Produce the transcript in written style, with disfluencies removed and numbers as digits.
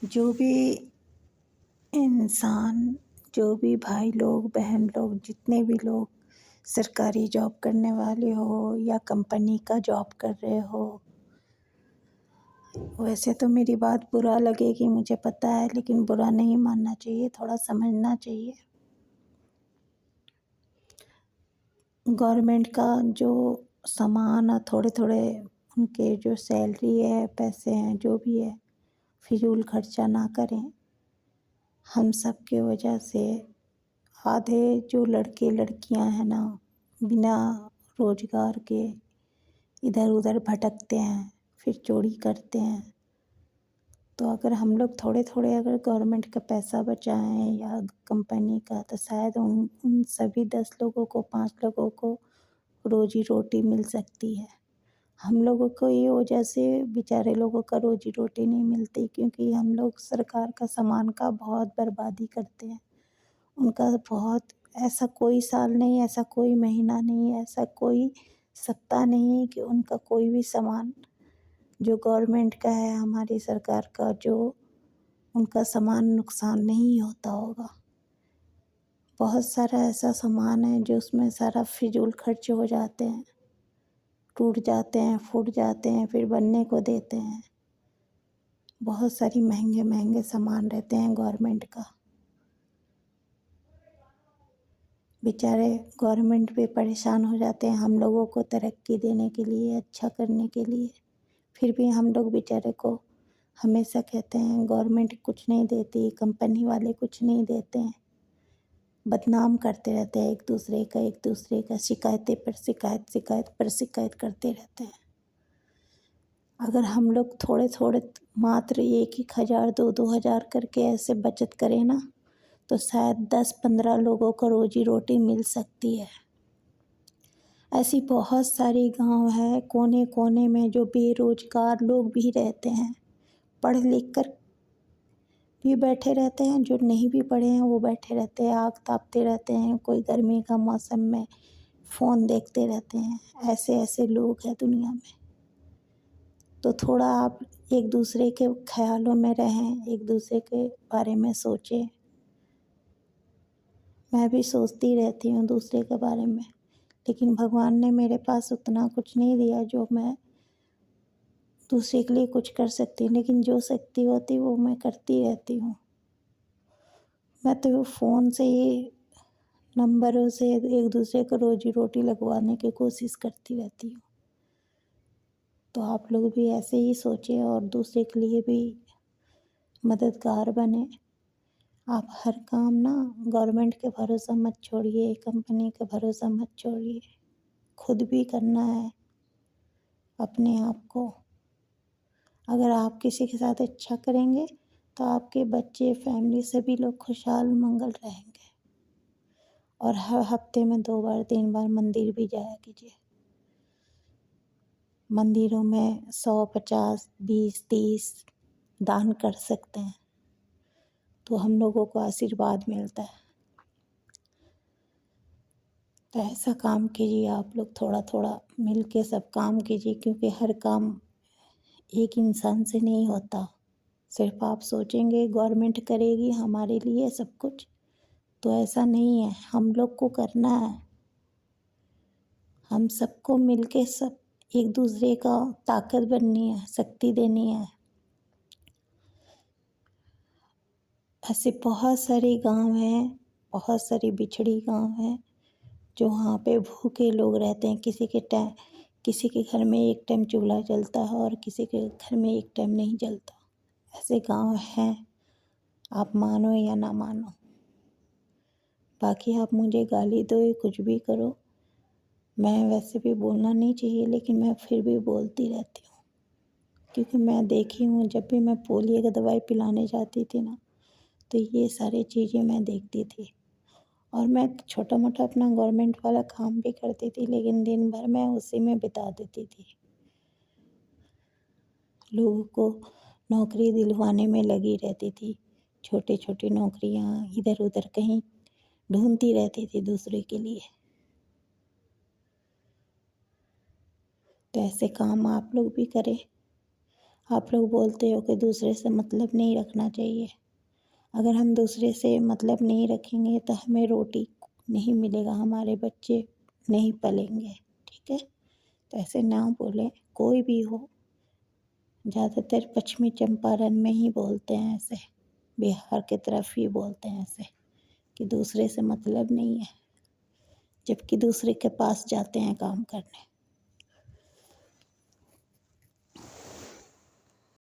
جو بھی انسان، جو بھی بھائی لوگ، بہن لوگ، جتنے بھی لوگ سرکاری جاب کرنے والے ہو یا کمپنی کا جاب کر رہے ہو، ویسے تو میری بات برا لگے گی مجھے پتہ ہے، لیکن برا نہیں ماننا چاہیے، تھوڑا سمجھنا چاہیے۔ گورنمنٹ کا جو سامان ہے، تھوڑے تھوڑے ان کے جو سیلری ہے، پیسے ہیں، جو بھی ہے، فضول خرچہ نہ کریں۔ ہم سب کی وجہ سے آدھے جو لڑکے لڑکیاں ہیں نا، بنا روزگار کے ادھر ادھر بھٹکتے ہیں، پھر چوری کرتے ہیں۔ تو اگر ہم لوگ تھوڑے تھوڑے اگر گورنمنٹ کا پیسہ بچائیں یا کمپنی کا، تو شاید ان سبھی 10 لوگوں کو، 5 لوگوں کو روزی روٹی مل سکتی ہے۔ ہم لوگوں کو یہ وجہ سے بیچارے لوگوں کا روزی روٹی نہیں ملتی، کیونکہ ہم لوگ سرکار کا سامان کا بہت بربادی کرتے ہیں۔ ان کا بہت، ایسا کوئی سال نہیں، ایسا کوئی مہینہ نہیں، ایسا کوئی سپتہ نہیں کہ ان کا کوئی بھی سامان جو گورنمنٹ کا ہے، ہماری سرکار کا، جو ان کا سامان نقصان نہیں ہوتا ہوگا۔ بہت سارا ایسا سامان ہے جو اس میں سارا فضول خرچ ہو جاتے ہیں، ٹوٹ جاتے ہیں، پھوٹ جاتے ہیں، پھر بننے کو دیتے ہیں۔ بہت ساری مہنگے مہنگے سامان رہتے ہیں گورنمنٹ کا۔ بیچارے گورنمنٹ بھی پریشان ہو جاتے ہیں ہم لوگوں کو ترقی دینے کے لیے، اچھا کرنے کے لیے، پھر بھی ہم لوگ بیچارے کو ہمیشہ کہتے ہیں گورنمنٹ کچھ نہیں دیتی، کمپنی والے کچھ نہیں دیتے ہیں۔ بدنام کرتے رہتے ہیں ایک دوسرے کا، شکایتیں پر شکایت، شکایت پر شکایت کرتے رہتے ہیں۔ اگر ہم لوگ تھوڑے تھوڑے ماتر 1,000 2,000 کر کے ایسے بچت کریں نا، تو شاید 10-15 لوگوں کو روزی روٹی مل سکتی ہے۔ ایسی بہت ساری گاؤں ہے کونے کونے میں جو بے روزگار لوگ بھی رہتے ہیں، پڑھ لکھ کر بھی بیٹھے رہتے ہیں، جو نہیں بھی پڑھے ہیں وہ بیٹھے رہتے ہیں، آگ تاپتے رہتے ہیں، کوئی گرمی کا موسم میں فون دیکھتے رہتے ہیں۔ ایسے ایسے لوگ ہیں دنیا میں۔ تو تھوڑا آپ ایک دوسرے کے خیالوں میں رہیں، ایک دوسرے کے بارے میں سوچیں۔ میں بھی سوچتی رہتی ہوں دوسرے کے بارے میں، لیکن بھگوان نے میرے پاس اتنا کچھ نہیں دیا جو میں دوسرے کے لیے کچھ کر سکتی، لیکن جو سکتی ہوتی وہ میں کرتی رہتی ہوں۔ میں تو فون سے ہی نمبروں سے ایک دوسرے کو روزی روٹی لگوانے کی کوشش کرتی رہتی ہوں۔ تو آپ لوگ بھی ایسے ہی سوچیں اور دوسرے کے لیے بھی مددگار بنیں۔ آپ ہر کام نا گورنمنٹ کے بھروسہ مت چھوڑیے، کمپنی کے بھروسہ مت چھوڑیے، خود بھی کرنا ہے اپنے آپ کو۔ اگر آپ کسی کے ساتھ اچھا کریں گے تو آپ کے بچے، فیملی، سبھی لوگ خوشحال منگل رہیں گے۔ اور ہر ہفتے میں 2 بار 3 بار مندر بھی جایا کیجیے۔ مندروں میں 100 50 20 30 دان کر سکتے ہیں، تو ہم لوگوں کو آشیرواد ملتا ہے۔ تو ایسا کام کیجیے آپ لوگ، تھوڑا تھوڑا مل کے سب کام کیجیے، کیونکہ ہر کام ایک انسان سے نہیں ہوتا۔ صرف آپ سوچیں گے گورنمنٹ کرے گی ہمارے لیے سب کچھ، تو ایسا نہیں ہے، ہم لوگ کو کرنا ہے۔ ہم سب کو مل کے سب ایک دوسرے کا طاقت بننی ہے، شکتی دینی ہے۔ ایسے بہت سارے گاؤں ہیں، بہت ساری بچھڑی گاؤں ہیں جو وہاں پہ بھوکے لوگ رہتے ہیں۔ کسی کے گھر میں ایک ٹائم چولہا جلتا ہے اور کسی کے گھر میں ایک ٹائم نہیں جلتا۔ ایسے گاؤں ہیں، آپ مانو یا نہ مانو۔ باقی آپ مجھے گالی دو، کچھ بھی کرو، میں ویسے بھی بولنا نہیں چاہیے، لیکن میں پھر بھی بولتی رہتی ہوں، کیونکہ میں دیکھی ہوں جب بھی میں پولیو کی دوائی پلانے جاتی تھی نا، تو یہ ساری چیزیں میں دیکھتی تھی۔ اور میں چھوٹا موٹا اپنا گورنمنٹ والا کام بھی کرتی تھی، لیکن دن بھر میں اسی میں بتا دیتی تھی، لوگوں کو نوکری دلوانے میں لگی رہتی تھی، چھوٹی چھوٹی نوکریاں ادھر ادھر کہیں ڈھونڈتی رہتی تھی دوسرے کے لیے۔ تو ایسے کام آپ لوگ بھی کریں۔ آپ لوگ بولتے ہو کہ دوسرے سے مطلب نہیں رکھنا چاہیے. اگر ہم دوسرے سے مطلب نہیں رکھیں گے تو ہمیں روٹی نہیں ملے گا، ہمارے بچے نہیں پلیں گے. ٹھیک ہے، تو ایسے نہ بولیں، کوئی بھی ہو. زیادہ تر پچھمی چمپارن میں ہی بولتے ہیں ایسے، بہار کی طرف ہی بولتے ہیں ایسے کہ دوسرے سے مطلب نہیں ہے، جبکہ دوسرے کے پاس جاتے ہیں کام کرنے.